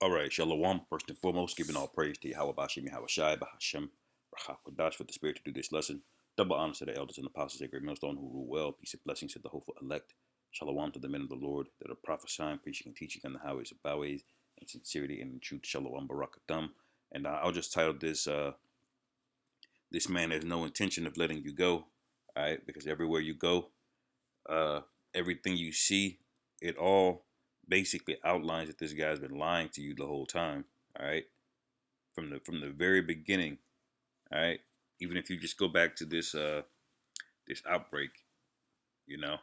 All right, Shalom. First and foremost, giving all praise to Yahweh Bashim Yahweh Shai Bahashem Rachakodash for the spirit to do this lesson. Double honor to the elders and apostles, a great millstone who rule well. Peace and blessings to the hopeful elect. Shalom to the men of the Lord that are prophesying, preaching, and teaching on the highways of byways in sincerity and in truth. Shalom Barakatam. And I'll just title this "This man has no intention of letting you go." All right, because everywhere you go, uh, everything you see, it all basically outlines that this guy's been lying to you the whole time. All right, from the very beginning. All right, even if you just go back to this outbreak, you know,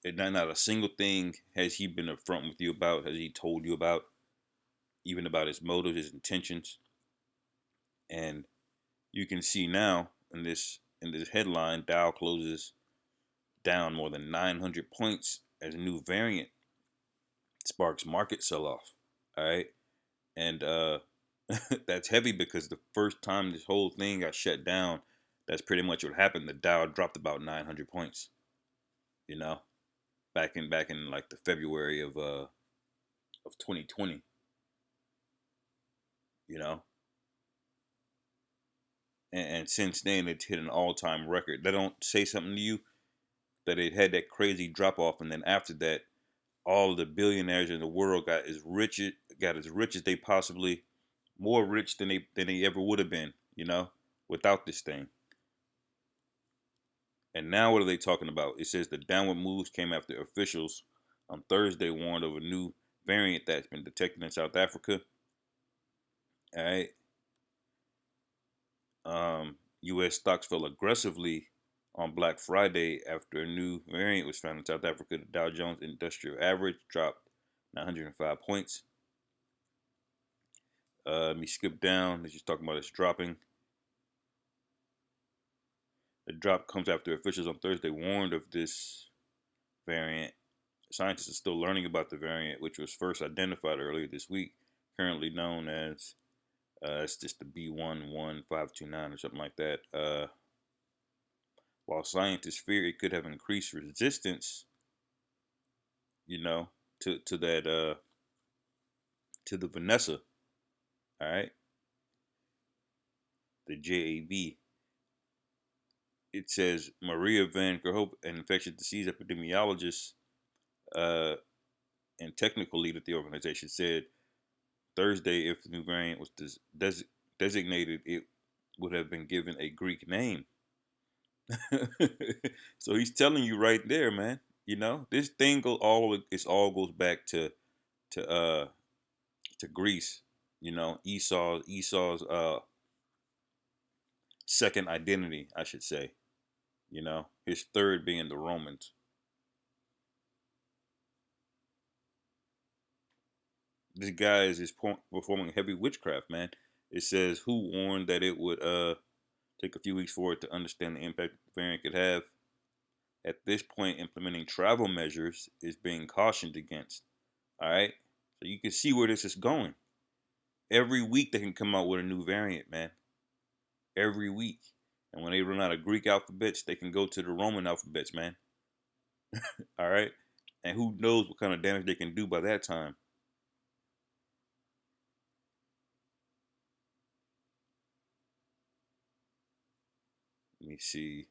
and not a single thing has he been upfront with you about. Has he told you about, even about his motives, his intentions, and you can see now in this headline, Dow closes down more than 900 points as a new variant sparks market sell-off. All right, and that's heavy because the first time this whole thing got shut down, that's pretty much what happened. The Dow dropped about 900 points. You know, back in like the February of 2020. You know, and since then it's hit an all-time record. They don't say something to you that it had that crazy drop off, and then after that, all of the billionaires in the world got as rich as they possibly, more rich than they ever would have been. You know, without this thing. And now what are they talking about? It says the downward moves came after officials on Thursday warned of a new variant that's been detected in South Africa. All right. U.S. stocks fell aggressively on Black Friday after a new variant was found in South Africa. The Dow Jones Industrial Average dropped 905 points. Let me skip down. Let's just talk about it's dropping. The drop comes after officials on Thursday warned of this variant. Scientists are still learning about the variant, which was first identified earlier this week, currently known as it's just the B11529 or something like that. While scientists fear it could have increased resistance, you know, to that to the Vanessa, all right, the JAV. It says Maria Van Kerkhove, an infectious disease epidemiologist uh, and technical lead at the organization, said Thursday if the new variant was designated, it would have been given a Greek name. So he's telling you right there, man. You know, this thing all goes back to to Greece. You know, Esau's second identity, I should say. You know, his third being the Romans. This guy is performing heavy witchcraft, man. It says who warned that it would take a few weeks for it to understand the impact the variant could have. At this point, implementing travel measures is being cautioned against. All right, so you can see where this is going. Every week they can come out with a new variant, man. Every week, and when they run out of Greek alphabets, they can go to the Roman alphabets, man. All right, and who knows what kind of damage they can do by that time. Let me see.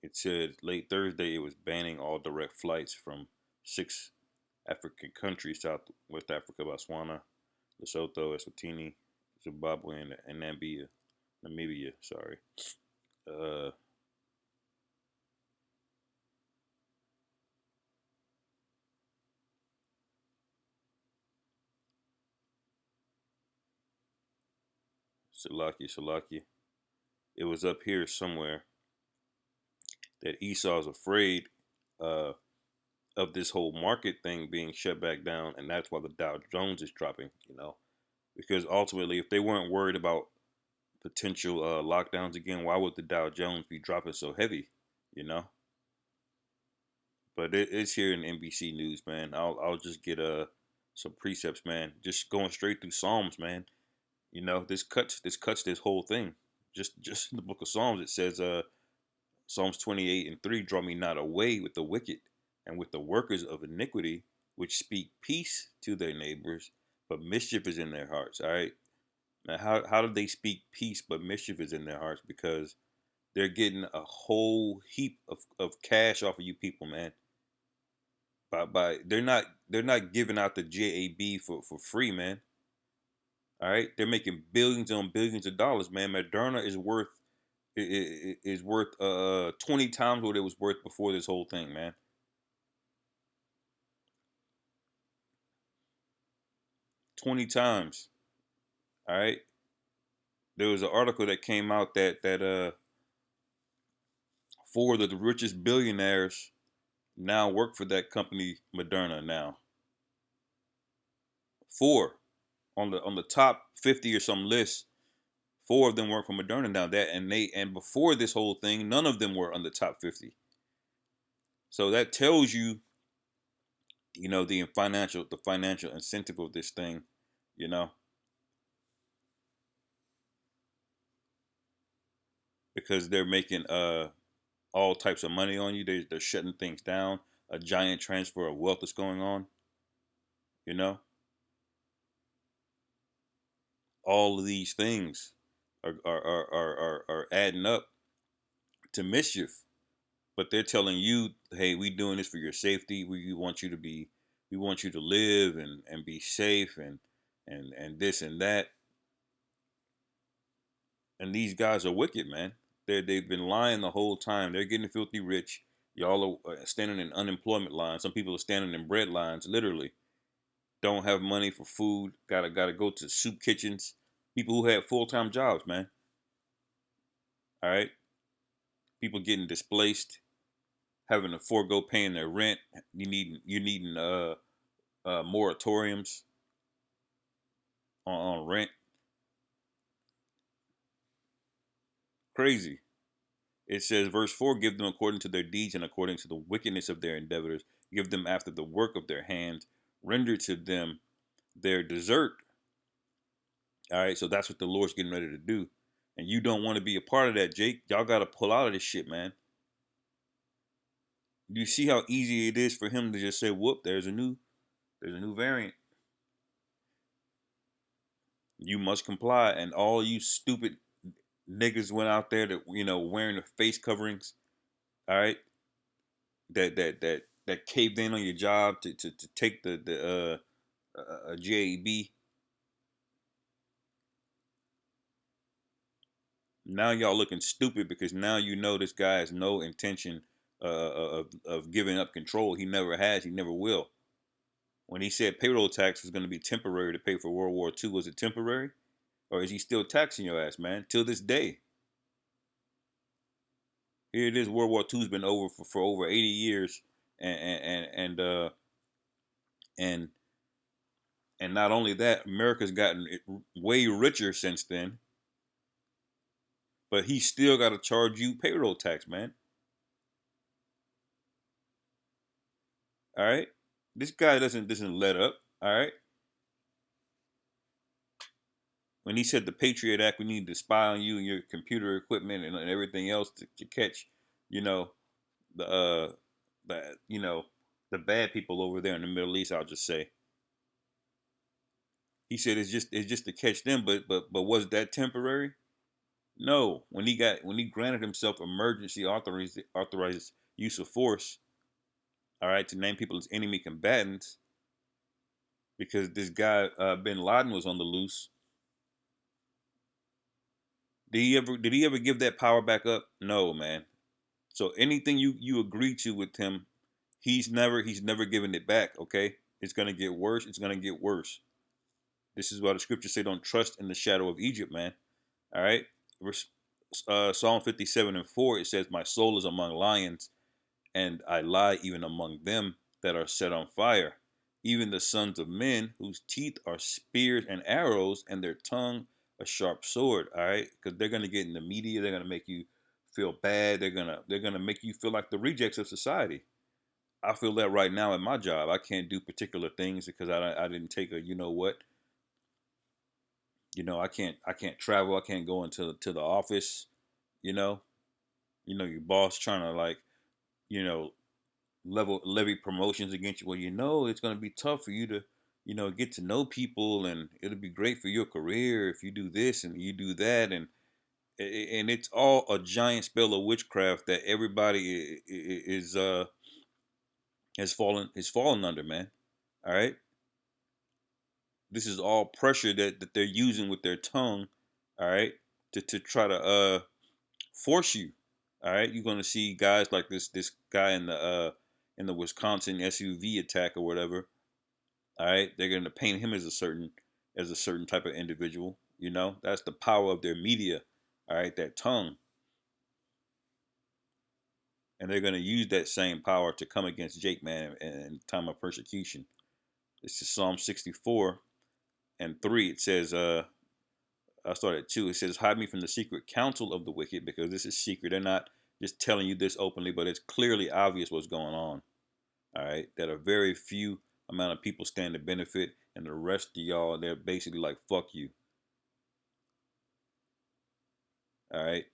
It said late Thursday it was banning all direct flights from 6 African countries: South West Africa, Botswana, Lesotho, Eswatini, Zimbabwe, and Namibia. Namibia, sorry. Uh, Salaki. It was up here somewhere that Esau's afraid uh, of this whole market thing being shut back down, and that's why the Dow Jones is dropping. You know, because ultimately, if they weren't worried about potential lockdowns again, why would the Dow Jones be dropping so heavy? You know, but it's here in NBC News, man. I'll just get some precepts, man. Just going straight through Psalms, man. You know, this cuts this whole thing. Just in the book of Psalms, it says, Psalms 28:3, draw me not away with the wicked and with the workers of iniquity, which speak peace to their neighbors, but mischief is in their hearts. All right. Now, how do they speak peace, but mischief is in their hearts? Because they're getting a whole heap of cash off of you people, man. By they're not giving out the JAB for free, man. All right, they're making billions on billions of dollars, man. Moderna is worth 20 times what it was worth before this whole thing, man. 20 times. All right. There was an article that came out that four of the richest billionaires now work for that company Moderna now. Four on the top 50 or some list, four of them work for Moderna now. And before this whole thing, none of them were on the top 50. So that tells you, the financial incentive of this thing, you know, because they're making all types of money on you. They're shutting things down. A giant transfer of wealth is going on. You know, all of these things are adding up to mischief. But they're telling you, hey, we doing this for your safety. We want you to live and be safe and this and that. And these guys are wicked, man. They've been lying the whole time. They're getting filthy rich. Y'all are standing in unemployment lines. Some people are standing in bread lines, literally. Don't have money for food. Gotta go to soup kitchens. People who have full-time jobs, man. All right. People getting displaced, having to forego paying their rent. You needing moratoriums on rent. Crazy. It says, verse 4, give them according to their deeds and according to the wickedness of their endeavors. Give them after the work of their hands. Render to them their desert. All right, so that's what the Lord's getting ready to do. And you don't want to be a part of that, Jake. Y'all got to pull out of this shit, man. You see how easy it is for him to just say, whoop, there's a new variant. You must comply. And all you stupid niggas went out there that, wearing the face coverings, all right, that caved in on your job to take the JAB. Now y'all looking stupid because now you know this guy has no intention of giving up control. He never has. He never will. When he said payroll tax was going to be temporary to pay for World War II, was it temporary, or is he still taxing your ass, man? Till this day, here it is. World War II's been over for over 80 years, and and and not only that, America's gotten way richer since then. But he still got to charge you payroll tax, man. All right, this guy doesn't let up. All right, when he said the Patriot Act, we need to spy on you and your computer equipment and everything else to catch, you know, the the the bad people over there in the Middle East. I'll just say. He said it's just to catch them, but was that temporary? No. When he granted himself emergency authorized use of force, all right, to name people as enemy combatants, because this guy Bin Laden was on the loose. Did he ever give that power back up? No, man. So anything you agree to with him, he's never given it back. Okay, it's gonna get worse. It's gonna get worse. This is why the scriptures say, "Don't trust in the shadow of Egypt, man." All right. Psalm 57:4, it says, "My soul is among lions, and I lie even among them that are set on fire, even the sons of men whose teeth are spears and arrows, and their tongue a sharp sword." All right, because they're gonna get in the media, they're gonna make you feel bad, they're gonna make you feel like the rejects of society. I feel that right now at my job. I can't do particular things because I didn't take a, you know what, I can't travel. I can't go into to the office. You know, your boss trying to like you know levy promotions against you. Well, it's going to be tough for you to get to know people, and it'll be great for your career if you do this and you do that, and it's all a giant spell of witchcraft that everybody is has fallen under, man. All right, this is all pressure that they're using with their tongue, all right, to try to force you. All right, you're gonna see guys like this guy in the Wisconsin SUV attack or whatever. All right, they're gonna paint him as a certain type of individual. That's the power of their media. All right, that tongue, and they're gonna use that same power to come against Jake, man, in time of persecution. This is Psalm 64:3. It says, I started at 2. It says, hide me from the secret counsel of the wicked, because this is secret. They're not just telling you this openly, but it's clearly obvious what's going on. All right. That a very few amount of people stand to benefit, and the rest of y'all, they're basically like, fuck you. All right.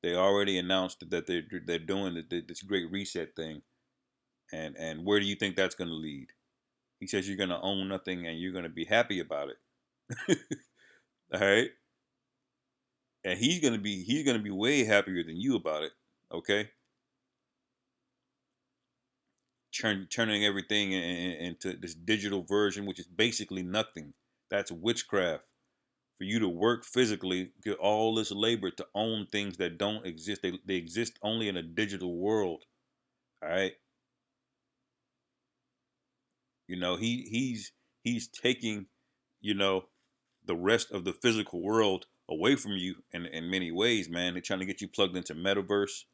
They already announced that they're doing this great reset thing. And where do you think that's going to lead? He says you're going to own nothing and you're going to be happy about it. All right. And he's gonna be way happier than you about it. Okay, turning everything into this digital version, which is basically nothing. That's witchcraft. For you to work physically, get all this labor to own things that don't exist. They exist only in a digital world. All right. He's taking, you know, the rest of the physical world away from you in many ways, man. They're trying to get you plugged into metaverse.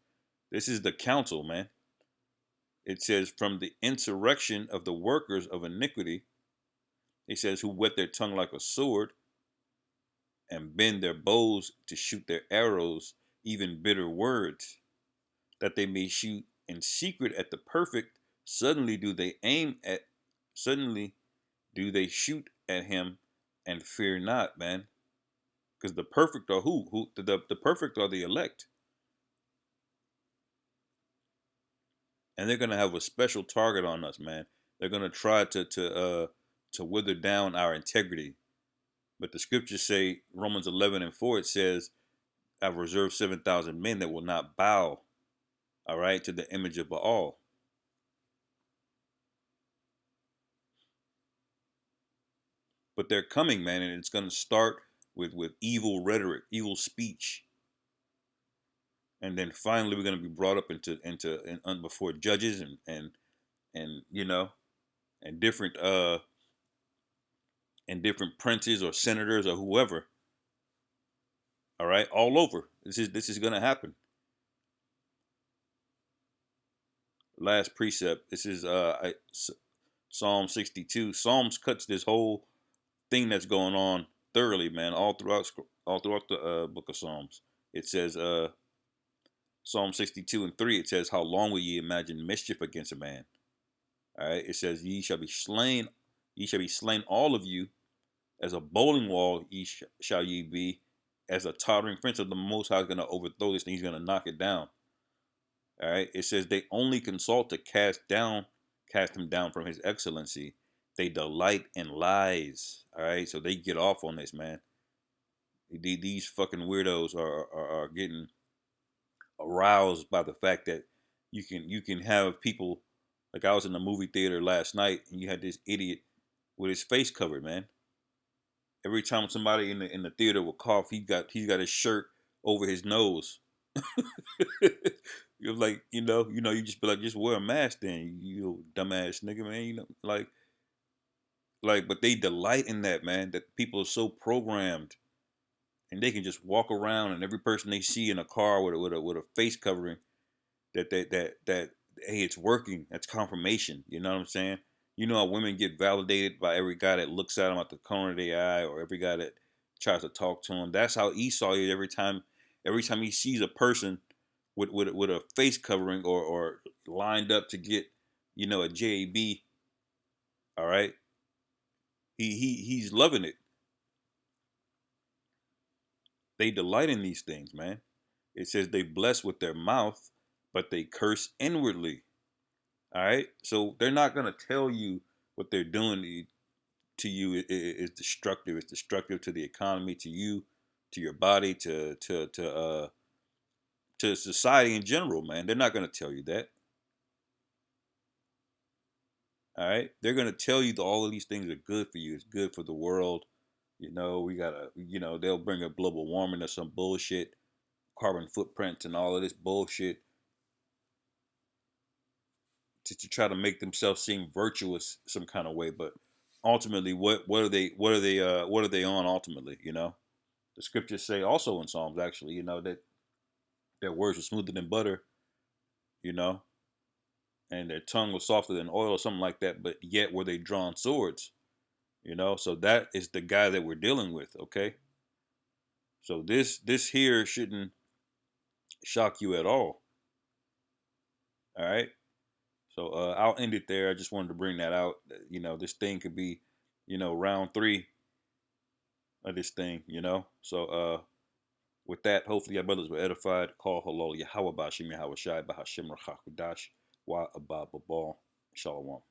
This is the council, man. It says, from the insurrection of the workers of iniquity, it says, who whet their tongue like a sword and bend their bows to shoot their arrows, even bitter words, that they may shoot in secret at the perfect. Suddenly do they aim at, suddenly do they shoot at him and fear not, man. Because the perfect are who? The perfect are the elect. And they're gonna have a special target on us, man. They're gonna try to wither down our integrity. But the scriptures say, Romans 11:4, it says, I've reserved 7,000 men that will not bow, all right, to the image of Baal. But they're coming, man, and it's going to start with evil rhetoric, evil speech. And then finally we're going to be brought up before judges and and different princes or senators or whoever. All right, all over. This is going to happen. Last precept. This is Psalm 62. Psalms cuts this whole thing that's going on thoroughly, man. All throughout the book of Psalms. It says, Psalm 62:3. It says, how long will ye imagine mischief against a man? All right. It says, ye shall be slain, all of you, as a bowling wall. Shall ye be, as a tottering prince of the Most High is going to overthrow this thing. He's going to knock it down. All right. It says, they only consult to cast him down from his excellency. They delight in lies. All right. So they get off on this, man. These fucking weirdos are getting aroused by the fact that you can have people, like I was in the movie theater last night and you had this idiot with his face covered, man. Every time somebody in the theater would cough, he's got his shirt over his nose. You're like, you just be like, just wear a mask then, you dumbass nigga, man. But they delight in that, man. That people are so programmed, and they can just walk around, and every person they see in a car with a face covering, that hey, it's working. That's confirmation. You know what I'm saying? You know how women get validated by every guy that looks at them at the corner of their eye, or every guy that tries to talk to him. That's how Esau is every time. Every time he sees a person with a face covering, or lined up to get a JAB. All right, he's loving it. They delight in these things, man. It says they bless with their mouth, but they curse inwardly. All right. So they're not going to tell you what they're doing to you is destructive. It's destructive to the economy, to you, to your body, to society in general, man. They're not going to tell you that. All right. They're going to tell you that all of these things are good for you. It's good for the world. We gotta, they'll bring up global warming or some bullshit, carbon footprints and all of this bullshit to try to make themselves seem virtuous some kind of way. But ultimately, what are they on ultimately? The scriptures say also in Psalms actually, that their words are smoother than butter, you know, and their tongue was softer than oil or something like that. But yet were they drawn swords, So that is the guy that we're dealing with. Okay, so this here shouldn't shock you at all. All right. So I'll end it there. I just wanted to bring that out. This thing could be, round three of this thing. So with that, hopefully your brothers were edified. Call halal Yahweh Bashim Yahweh Shai Bahashim Rachakudash Wa Abba Babal. Shalom.